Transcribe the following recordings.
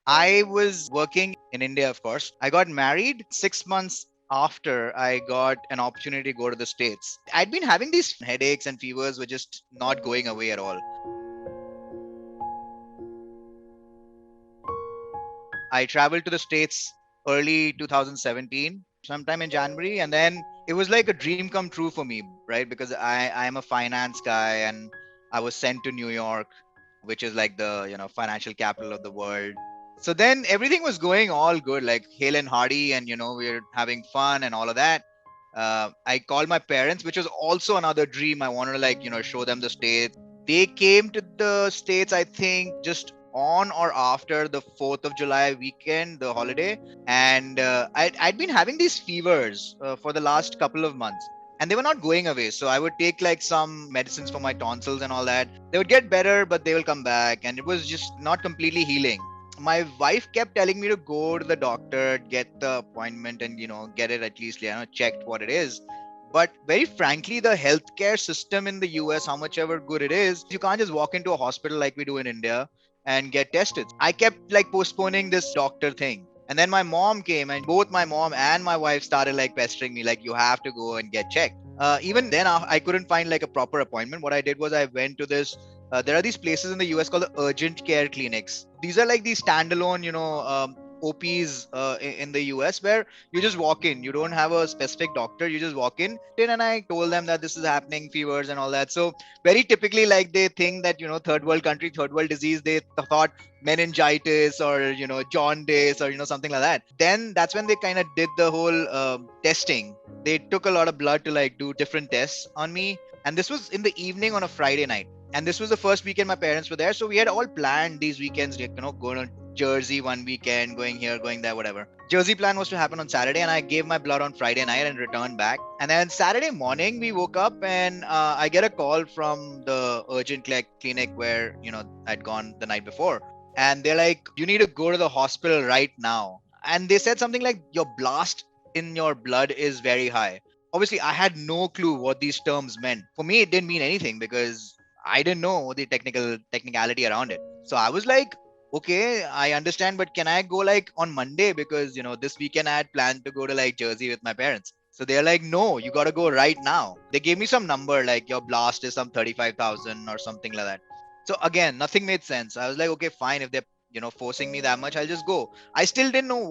I was working in India, of course. I got married 6 months after I got an opportunity to go to the States. I'd been having these headaches and fevers were just not going away at all. I traveled to the States early 2017, sometime in January, and then it was like a dream come true for me, right? Because I'm a finance guy and I was sent to New York, which is like the financial capital of the world. So then everything was going all good, like Hale and Hardy, and we were having fun and all of that. I called my parents, which was also another dream. I wanted to show them the States. They came to the States, I think, just on or after the 4th of July weekend, the holiday. And I'd been having these fevers for the last couple of months. And they were not going away. So I would take like some medicines for my tonsils and all that. They would get better, but they will come back. And it was just not completely healing. My wife kept telling me to go to the doctor, get the appointment, and get it at least checked what it is. But very frankly, the healthcare system in the US, how much ever good it is, you can't just walk into a hospital like we do in India and get tested. I kept like postponing this doctor thing. And then my mom came, and both my mom and my wife started like pestering me, like, you have to go and get checked. Even then, I couldn't find like a proper appointment. What I did was I went to this. There are these places in the US called the urgent care clinics. These are like these standalone, OPs in the US where you just walk in. You don't have a specific doctor. You just walk in. And I told them that this is happening, fevers and all that. So very typically, like, they think that third world country, third world disease, they thought meningitis or jaundice or something like that. Then that's when they kind of did the whole testing. They took a lot of blood to like do different tests on me, and this was in the evening on a Friday night. And this was the first weekend my parents were there, so we had all planned these weekends, like, going to Jersey one weekend, going here, going there, whatever. Jersey plan was to happen on Saturday, and I gave my blood on Friday night and returned back. And then Saturday morning, we woke up, and I get a call from the urgent clinic where I'd gone the night before, and they're like, "You need to go to the hospital right now." And they said something like, "Your blast in your blood is very high." Obviously, I had no clue what these terms meant. For me, it didn't mean anything because I didn't know the technicality around it. So I was like, okay, I understand, but can I go like on Monday? Because, this weekend I had planned to go to like Jersey with my parents. So they're like, no, you got to go right now. They gave me some number, like your blast is some 35,000 or something like that. So again, nothing made sense. I was like, okay, fine. If they're, forcing me that much, I'll just go. I still didn't know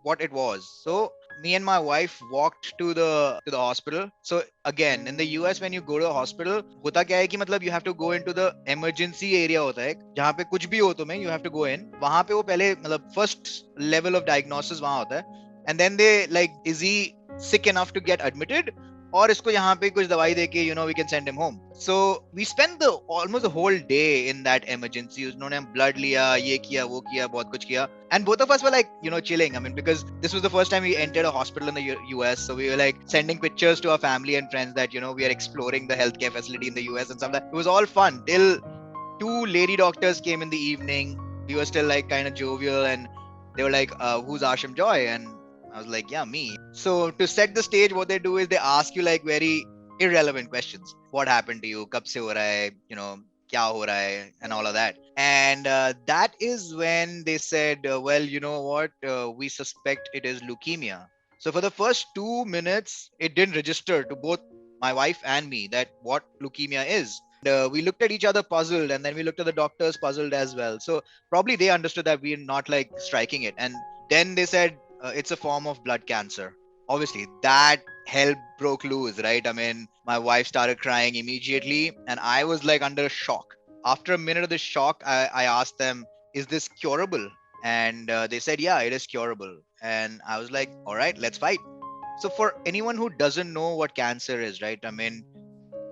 what it was. So me and my wife walked to the hospital. So again, in the US, when you go to the hospital, होता क्या है कि मतलब you have to go into the emergency area होता है जहाँ पे कुछ भी हो तुम्हें, you have to go in. वहाँ पे वो पहले मतलब first level of diagnosis वहाँ होता है, and then they like, is he sick enough to get admitted, और इसको यहाँ पे कुछ दवाई देके we can send him home. So we spent the almost the whole day in that emergency. उन्होंने blood लिया, ये किया, वो किया, बहुत कुछ किया. And both of us were like, chilling. I mean, because this was the first time we entered a hospital in the US. So we were like sending pictures to our family and friends that, we are exploring the healthcare facility in the US and stuff like that. It was all fun till two lady doctors came in the evening. We were still like kind of jovial, and they were like, who's Asham Joy? And I was like, yeah, me. So to set the stage, what they do is they ask you like very irrelevant questions. What happened to you? Kab se ho raha hai? Kya ho raha hai? And all of that. And that is when they said, well, you know what? We suspect it is leukemia. So for the first 2 minutes, it didn't register to both my wife and me that what leukemia is. We looked at each other puzzled, and then we looked at the doctors puzzled as well. So probably they understood that we're not like striking it. And then they said, it's a form of blood cancer. Obviously, that hell broke loose, right? I mean, my wife started crying immediately, and I was like under shock. After a minute of the shock, I asked them, is this curable? And they said, yeah, it is curable. And I was like, all right, let's fight. So for anyone who doesn't know what cancer is, right? I mean,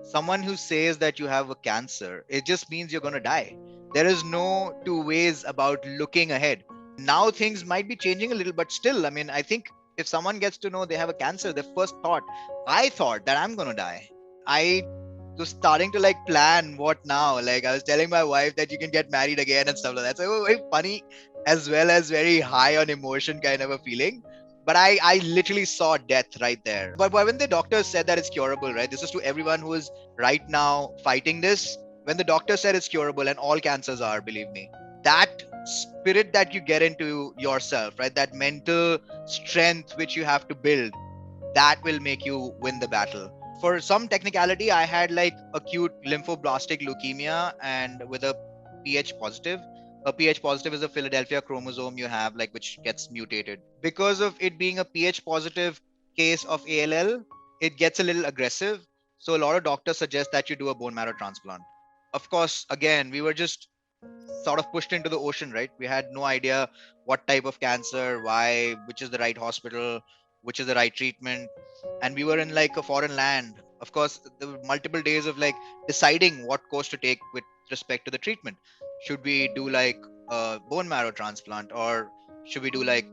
someone who says that you have a cancer, it just means you're going to die. There is no two ways about looking ahead. Now things might be changing a little, but still, I mean, I think if someone gets to know they have a cancer, their first thought, I thought that I'm going to die. I was starting to like plan what now. Like I was telling my wife that you can get married again and stuff like that. So it was very funny as well as very high on emotion kind of a feeling. But I literally saw death right there. But when the doctor said that it's curable, right? This is to everyone who is right now fighting this. When the doctor said it's curable, and all cancers are, believe me, that spirit that you get into yourself, right? That mental strength which you have to build, that will make you win the battle. For some technicality, I had like acute lymphoblastic leukemia and with a pH positive. A pH positive is a Philadelphia chromosome you have, like which gets mutated. Because of it being a pH positive case of ALL, it gets a little aggressive. So a lot of doctors suggest that you do a bone marrow transplant. Of course, again, we were just sort of pushed into the ocean, right? We had no idea what type of cancer, why, which is the right hospital, which is the right treatment. And we were in like a foreign land. Of course, there were multiple days of like deciding what course to take with respect to the treatment. Should we do like a bone marrow transplant, or should we do like,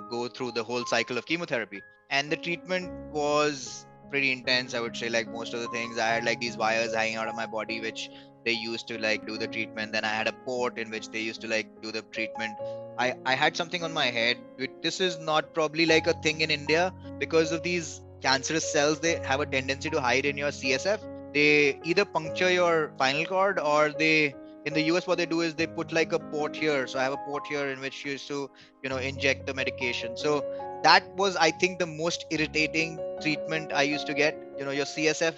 go through the whole cycle of chemotherapy? And the treatment was pretty intense, I would say. Like most of the things, I had like these wires hanging out of my body, which they used to like do the treatment. Then I had a port in which they used to like do the treatment. I had something on my head. This is not probably like a thing in India because of these cancerous cells. They have a tendency to hide in your CSF. They either puncture your spinal cord, or they, in the US, what they do is they put like a port here. So I have a port here in which you used to, inject the medication. So that was, I think, the most irritating treatment I used to get. Your CSF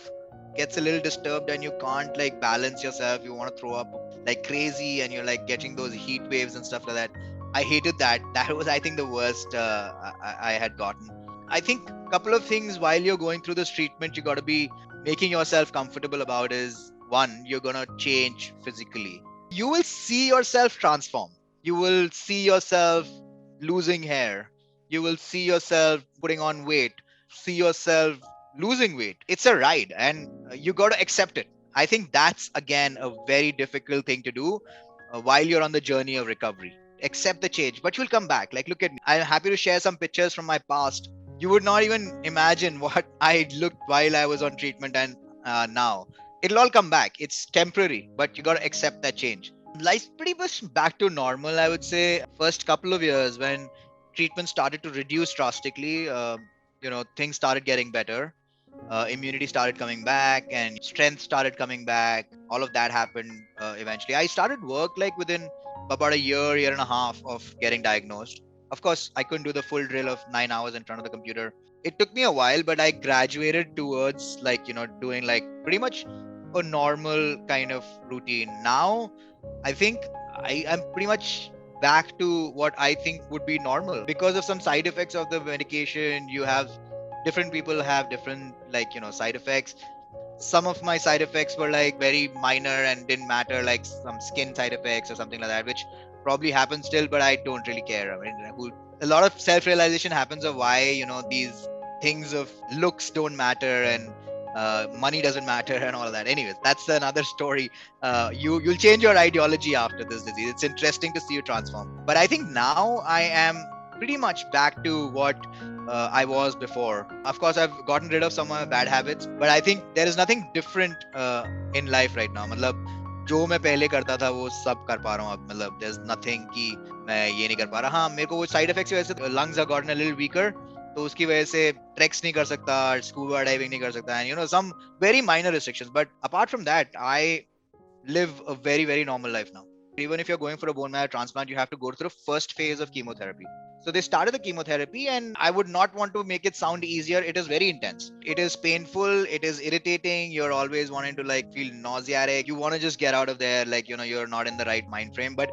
gets a little disturbed and you can't like balance yourself. You want to throw up like crazy, and you're like getting those heat waves and stuff like that. I hated that. That was, I think, the worst I had gotten. I think a couple of things while you're going through this treatment you got to be making yourself comfortable about is, one, you're going to change physically. You will see yourself transform. You will see yourself losing hair. You will see yourself putting on weight, see yourself losing weight. It's a ride, and you got to accept it. I think that's, again, a very difficult thing to do while you're on the journey of recovery. Accept the change, but you'll come back. Like, look at me. I'm happy to share some pictures from my past. You would not even imagine what I looked while I was on treatment and now. It'll all come back. It's temporary, but you got to accept that change. Life's pretty much back to normal, I would say. First couple of years when treatment started to reduce drastically, things started getting better. Immunity started coming back and strength started coming back. All of that happened eventually. I started work like within about a year and a half of getting diagnosed. Of course, I couldn't do the full drill of 9 hours in front of the computer. It took me a while, but I graduated towards like, doing like pretty much a normal kind of routine. Now, I think I am pretty much back to what I think would be normal because of some side effects of the medication. You have different people have different like side effects. Some of my side effects were like very minor and didn't matter, like some skin side effects or something like that, which probably happens still, but I don't really care. I mean, a lot of self-realization happens of why these things of looks don't matter, and money doesn't matter and all of that. Anyways, that's another story. You'll change your ideology after this disease. It's interesting to see you transform, but I think now I am pretty much back to what I was before. Of course, I've gotten rid of some of my bad habits, but I think there is nothing different in life right now. मतलब जो मैं पहले करता था वो सब कर पा रहा हूँ अब. मतलब there's nothing कि मैं ये नहीं कर पा रहा. हाँ, मेरे को वो side effects की वजह से lungs have gotten a little weaker, तो उसकी वजह से ट्रैक्स नहीं कर सकता, स्कूबा डाइविंग नहीं कर सकता, and some very minor restrictions. But apart from that, I live a very, very normal life now. Even if you're going for a bone marrow transplant, you have to go through the first phase of chemotherapy. So they started the chemotherapy, and I would not want to make it sound easier. It is very intense. It is painful. It is irritating. You're always wanting to like feel nauseatic. You want to just get out of there. Like, you're not in the right mind frame. But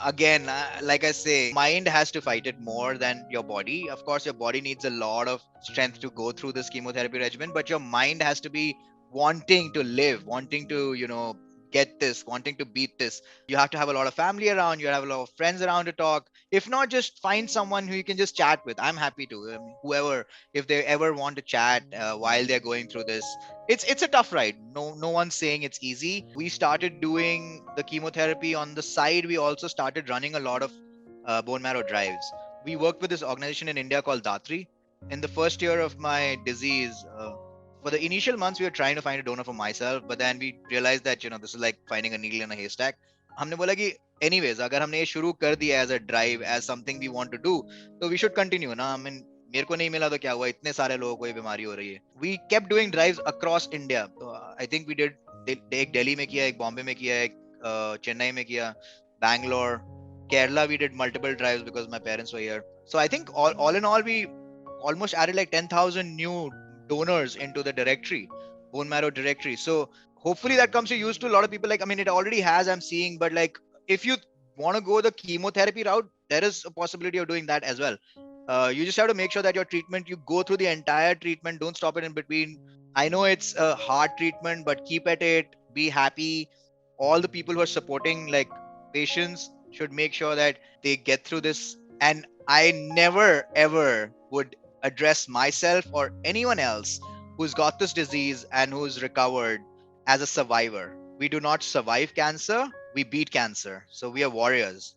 again, like I say, mind has to fight it more than your body. Of course, your body needs a lot of strength to go through this chemotherapy regimen, but your mind has to be wanting to live, wanting to, get this, wanting to beat this. You have to have a lot of family around, you have a lot of friends around to talk. If not, just find someone who you can just chat with. I'm happy to. I mean, whoever, if they ever want to chat while they're going through this, it's a tough ride. No one's saying it's easy. We started doing the chemotherapy on the side. We also started running a lot of bone marrow drives. We worked with this organization in India called Datri. In the first year of my disease, for the initial months, we were trying to find a donor for myself, but then we realized that this is like finding a needle in a haystack. हमने बोला कि anyways, अगर हमने ये शुरू कर दिया as a drive, as something we want to do, तो we should continue ना. I mean, मेरे को नहीं मिला तो क्या हुआ, इतने सारे लोगों को ये बीमारी हो रही है. We kept doing drives across India. So, I think we did एक दिल्ली में किया, एक बॉम्बे में किया, एक चेन्नई में किया, Bangalore, Kerala, we did multiple drives because my parents were here. So I think all in all, we almost added like 10,000 new donors into the directory, bone marrow directory. So hopefully that comes to use to a lot of people. Like, I mean, it already has, I'm seeing, but like, if you want to go the chemotherapy route, there is a possibility of doing that as well. You just have to make sure that your treatment, you go through the entire treatment, don't stop it in between. I know it's a hard treatment, but keep at it, be happy. All the people who are supporting like patients should make sure that they get through this. And I never ever would address myself or anyone else who's got this disease and who's recovered as a survivor. We do not survive cancer, we beat cancer. So we are warriors.